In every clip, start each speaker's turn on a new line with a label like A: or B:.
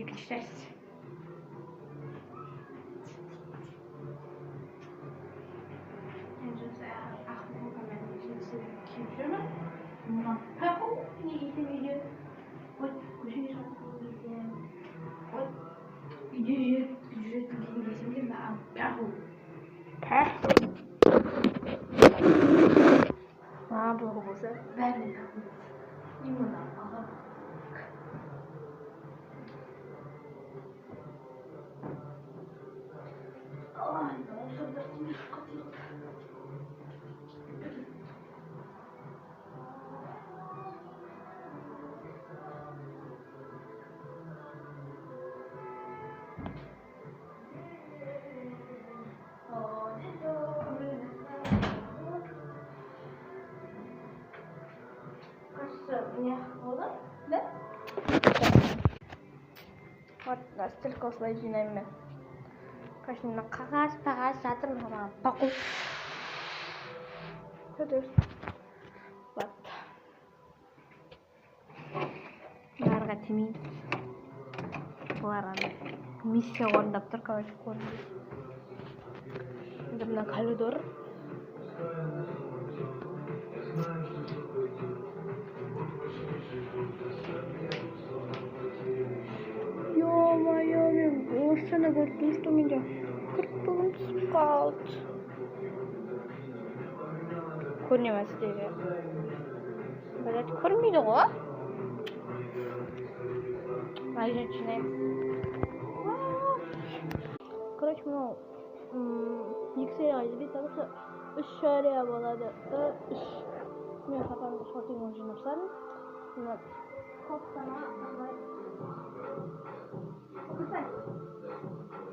A: екінші часть. En dus achter elkaar met een kipje. Maar purple niet in video. Wat kuching is wat je die maar purple. 아, 먹어보세요. 네. 이모나. 너무 힘들었으면 좋겠다.
B: Да? Вот настолько усложняем. Конечно, на кагаз, шатр, на паку. Вот. Нарга тими. Варана. Миссия он доктор каваш кон. Дабна калудор. Ё-моё, совершенно гордо, что меня картон скаут. Корни мастери. Блять, корми дого? Начинаем. Короче, ну, никсер избитался. Шария болады. Мен капамда шортингон жинап тастадым. Мына кофтама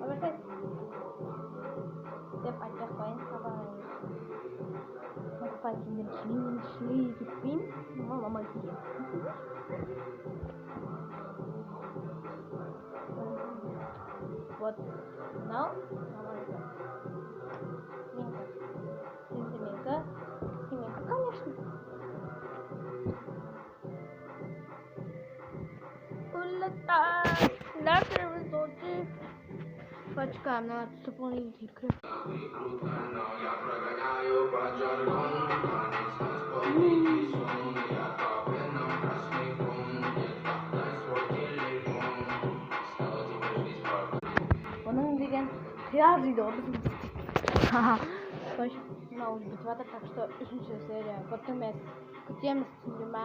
B: Обертай. Деп айтып қойын сабағын. Макпатинен шли кетпейм. Мама келген. Вот. Now. Сентименка, конечно. Улетай. Нахер высоты. Почекаем, надо дополнительный крем. Onun деген қияр дейді ғой біздің. Мына уже бітіп жатыр, так что үшінші серия. Потом күтеміз, түсіндім ба?